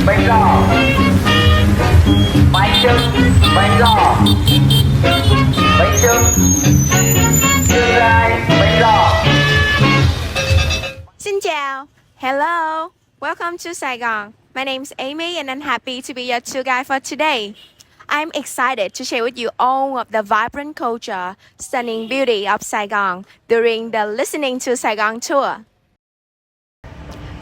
bánh giò, bánh trưng, bánh giò, bánh trưng, trưng gai, bánh giò. Xin chào. Hello. Welcome to Saigon. My name's Amy and I'm happy to be your tour guide for today. I'm excited to share with you all of the vibrant culture, stunning beauty of Saigon during the Listening to Saigon tour.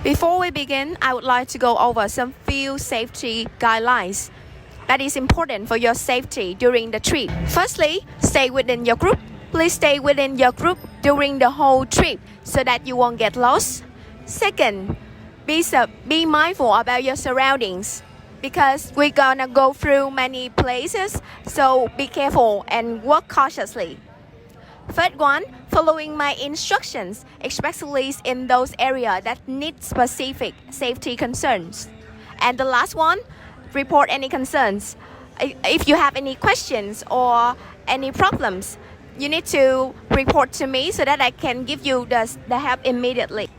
Before we begin, I would like to go over some few safety guidelines that is important for your safety during the trip. Firstly, stay within your group. Please stay within your group during the whole trip so that you won't get lost. Second, be mindful about your surroundings because we're gonna go through many places, so be careful and walk cautiously. Third one, following my instructions, especially in those areas that need specific safety concerns. And the last one, report any concerns. If you have any questions or any problems, you need to report to me so that I can give you the help immediately.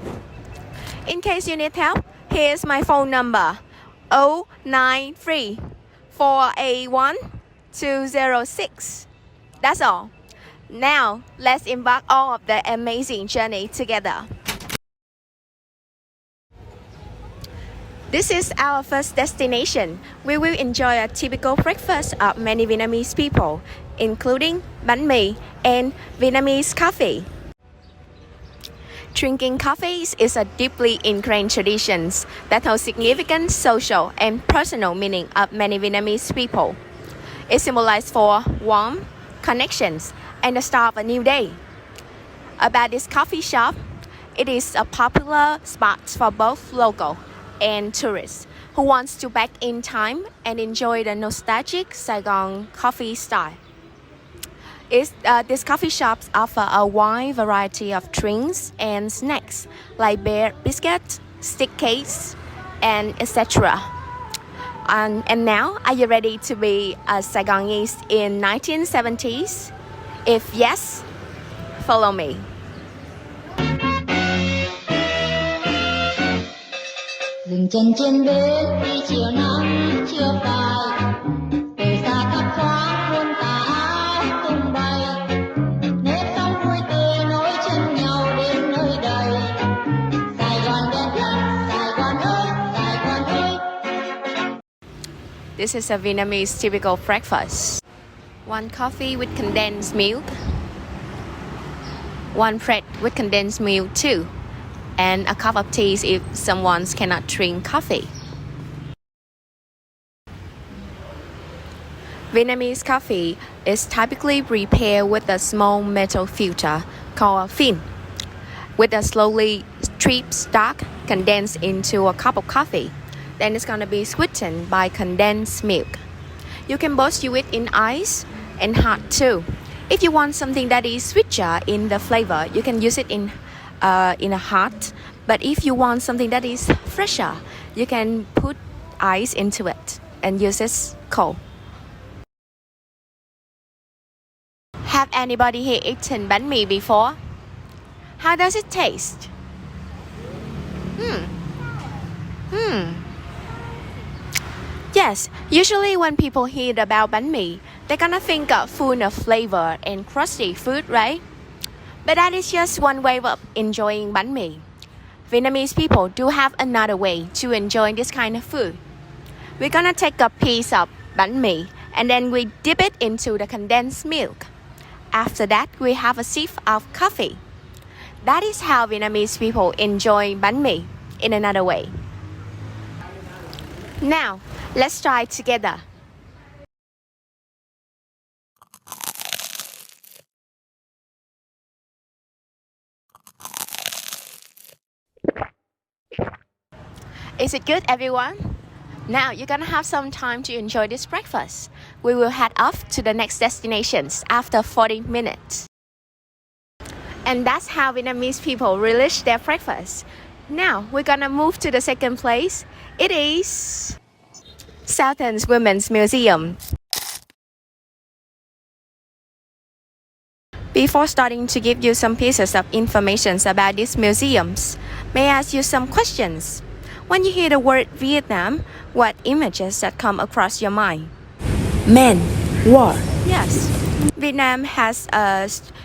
In case you need help, here's my phone number 093 481 206. That's all. Now, let's embark on of the amazing journey together. This is our first destination. We will enjoy a typical breakfast of many Vietnamese people, including bánh mì and Vietnamese coffee. Drinking coffee is a deeply ingrained tradition that holds significant social and personal meaning of many Vietnamese people. It symbolizes for warmth, connections, and the start of a new day. About this coffee shop, it is a popular spot for both local and tourists who wants to back in time and enjoy the nostalgic Saigon coffee style. These coffee shops offer a wide variety of drinks and snacks like beer biscuits, stick cakes, and etc. And now, are you ready to be a Saigonese in 1970s? If yes, follow me. Dừng chân trên bến khi chiều nắng chưa phai, từ xa thấp thoáng muôn tà áo tung bay, nếp sống vui tươi nối chân nhau đến nơi đây. Sài Gòn đẹp lắm, Sài Gòn ơi, Sài Gòn ơi. This is a Vietnamese typical breakfast. One coffee with condensed milk, one bread with condensed milk too, and a cup of tea if someone cannot drink coffee. Vietnamese coffee is typically prepared with a small metal filter called a fin, with a slowly drips dark condensed into a cup of coffee. Then it's gonna be sweetened by condensed milk. You can both use it in ice and hot too. If you want something that is sweeter in the flavor, you can use it in a hot. But if you want something that is fresher, you can put ice into it and use it cold. Have anybody here eaten bánh mì before? How does it taste? Yes, usually when people hear about bánh mì, they're gonna think of full of flavor and crusty food, right? But that is just one way of enjoying bánh mì. Vietnamese people do have another way to enjoy this kind of food. We're gonna take a piece of bánh mì and then we dip it into the condensed milk. After that, we have a sip of coffee. That is how Vietnamese people enjoy bánh mì in another way. Now, let's try it together. Is it good, everyone? Now you're gonna have some time to enjoy this breakfast. We will head off to the next destinations after 40 minutes. And that's how Vietnamese people relish their breakfast. Now we're gonna move to the second place. It is Southern's Women's Museum. Before starting to give you some pieces of information about these museums, may I ask you some questions? When you hear the word Vietnam, what images that come across your mind? Men, war. Yes. Vietnam has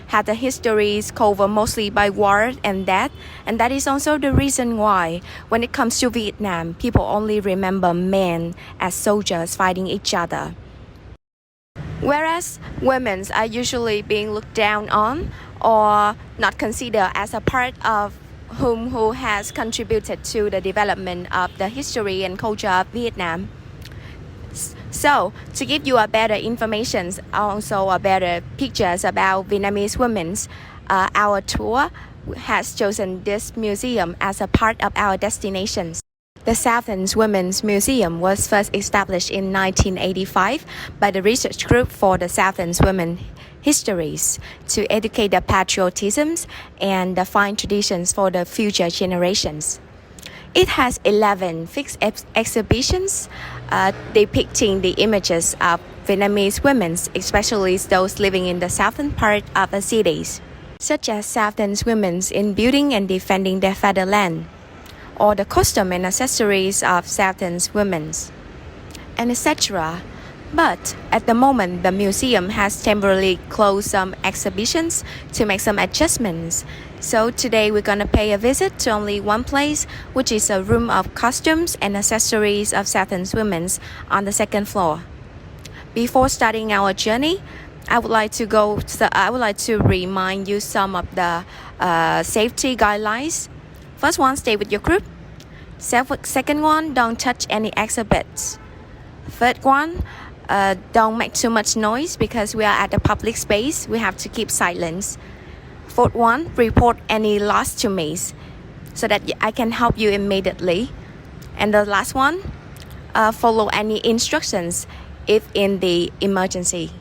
had a history covered mostly by war and death, and that is also the reason why when it comes to Vietnam, people only remember men as soldiers fighting each other. Whereas women are usually being looked down on or not considered as a part of who has contributed to the development of the history and culture of Vietnam. So, to give you a better information, also a better pictures about Vietnamese women, our tour has chosen this museum as a part of our destinations. The Southern Women's Museum was first established in 1985 by the Research Group for the Southern Women Histories to educate the patriotisms and the fine traditions for the future generations. It has 11 fixed exhibitions depicting the images of Vietnamese women, especially those living in the southern part of the cities, such as Southern women in building and defending their fatherland, or the costume and accessories of Southern women, and etc. But at the moment, the museum has temporarily closed some exhibitions to make some adjustments. So today we're gonna pay a visit to only one place, which is a room of costumes and accessories of Southern women on the second floor. Before starting our journey, I would like to remind you some of the safety guidelines. First one, stay with your group. Second one, don't touch any exhibits. Third one, don't make too much noise because we are at a public space. We have to keep silence. Fourth one, report any loss to me so that I can help you immediately. And the last one, follow any instructions if in the emergency.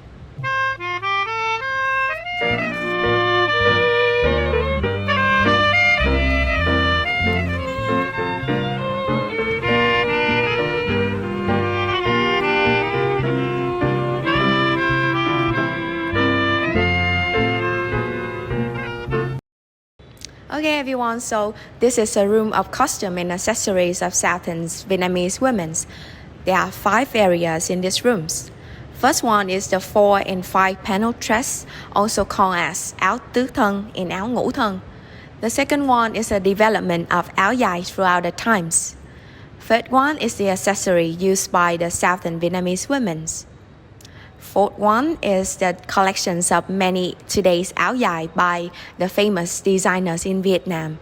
Okay everyone, so this is a room of costume and accessories of Southern Vietnamese women. There are 5 areas in these rooms. First one is the 4 and 5 panel dress, also called as áo tứ thân and áo ngũ thân. The second one is a development of áo dài throughout the times. Third one is the accessory used by the Southern Vietnamese women. Fourth one is the collections of many today's áo dài by the famous designers in Vietnam.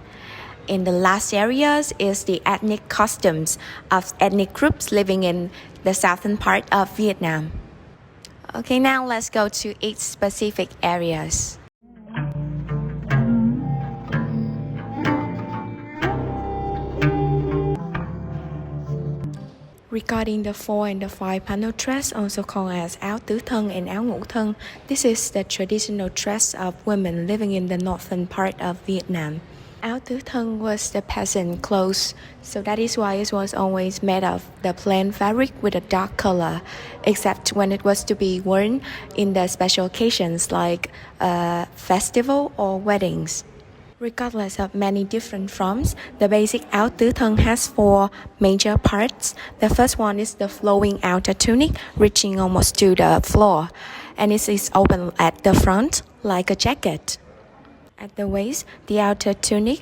In the last areas is the ethnic costumes of ethnic groups living in the southern part of Vietnam. Okay, now let's go to each specific areas. Regarding the 4 and the 5 panel dress, also called as áo tứ thân and áo ngũ thân, this is the traditional dress of women living in the northern part of Vietnam. Áo tứ thân was the peasant clothes, so that is why it was always made of the plain fabric with a dark color, except when it was to be worn in the special occasions like a festival or weddings. Regardless of many different forms, the basic áo tứ thân has 4 major parts. The first one is the flowing outer tunic, reaching almost to the floor, and it is open at the front like a jacket. At the waist, the outer tunic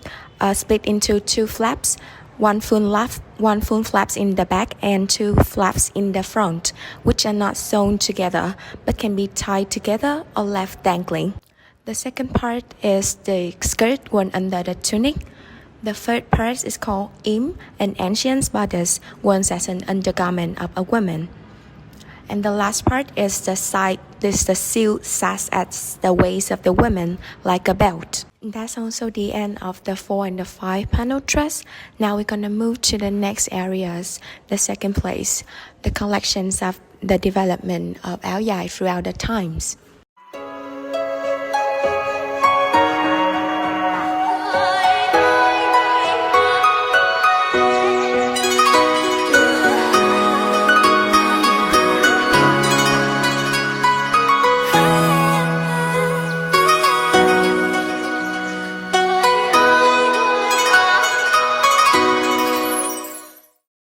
split into 2 flaps, one full flaps in the back and 2 flaps in the front, which are not sewn together but can be tied together or left dangling. The second part is the skirt worn under the tunic. The third part is called im, an ancient bodice worn as an undergarment of a woman. And the last part is the silk sash at the waist of the woman like a belt. That's also the end of the 4 and the 5 panel dress. Now we're gonna move to the next areas. The second place, the collections of the development of áo dài throughout the times.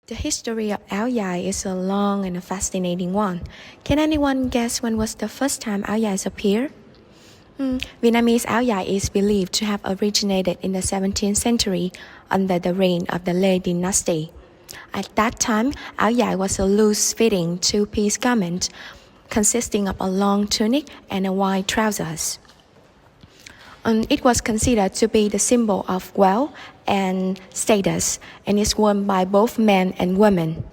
The history of áo dài is a long and a fascinating one. Can anyone guess when was the first time áo dài appeared? Vietnamese áo dài is believed to have originated in the 17th century under the reign of the Lê dynasty. At that time, áo dài was a loose-fitting two-piece garment consisting of a long tunic and a wide trousers. It was considered to be the symbol of wealth and status, and is worn by both men and women.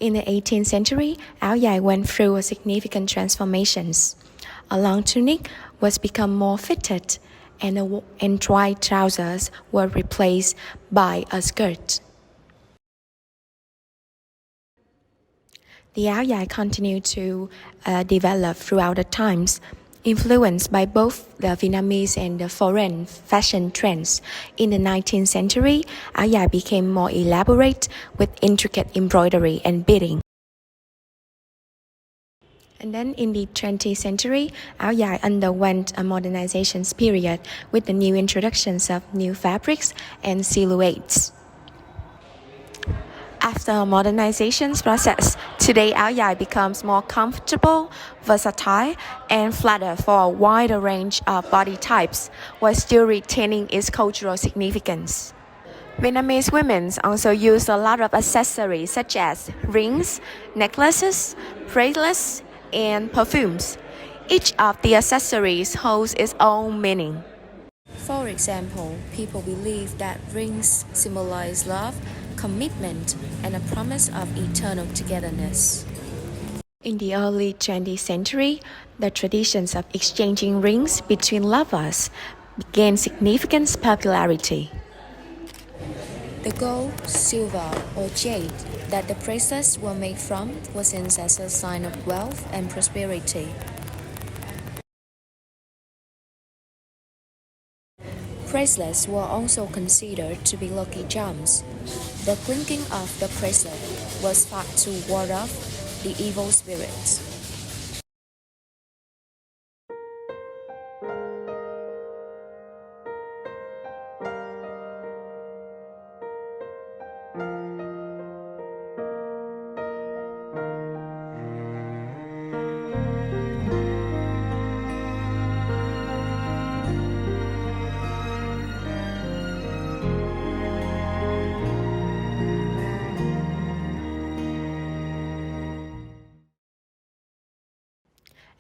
In the 18th century, áo dài went through a significant transformations. A long tunic was become more fitted, and wide trousers were replaced by a skirt. The áo dài continued to develop throughout the times, influenced by both the Vietnamese and the foreign fashion trends. In the 19th century, áo dài became more elaborate with intricate embroidery and beading. And then in the 20th century, áo dài underwent a modernization period with the new introductions of new fabrics and silhouettes. After a modernization process, today áo dài becomes more comfortable, versatile, and flatter for a wider range of body types, while still retaining its cultural significance. Vietnamese women also use a lot of accessories such as rings, necklaces, bracelets, and perfumes. Each of the accessories holds its own meaning. For example, people believe that rings symbolize love, commitment, and a promise of eternal togetherness. In the early 20th century, the traditions of exchanging rings between lovers gained significant popularity. The gold, silver, or jade that the bracelets were made from was seen as a sign of wealth and prosperity. Bracelets were also considered to be lucky charms. The clinking of the bracelet was thought to ward off the evil spirits.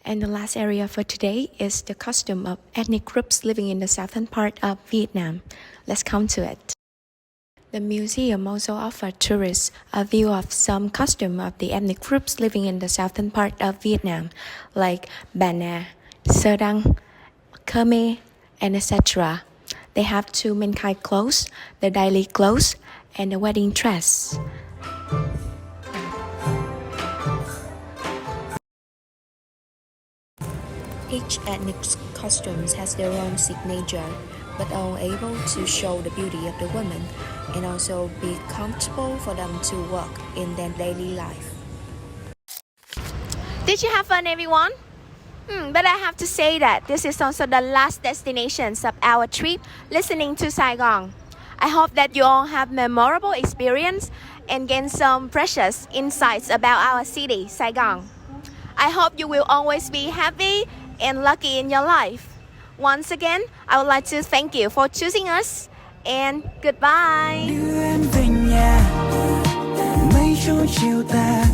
And the last area for today is the costume of ethnic groups living in the southern part of Vietnam. Let's come to it. The museum also offered tourists a view of some costume of the ethnic groups living in the southern part of Vietnam, like Bà Nà, Sơ Đăng, Khmer, and etc. They have two main kind clothes, the daily clothes and the wedding dress. Each ethnic costume has their own signature, but are able to show the beauty of the women and also be comfortable for them to work in their daily life. Did you have fun, everyone? But I have to say that this is also the last destinations of our trip listening to Saigon. I hope that you all have memorable experience and gain some precious insights about our city, Saigon. I hope you will always be happy and lucky in your life. Once again, I would like to thank you for choosing us and goodbye. Đưa em về nhà, mây trôi chiều tà,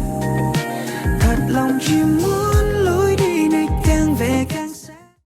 thật lòng chỉ muốn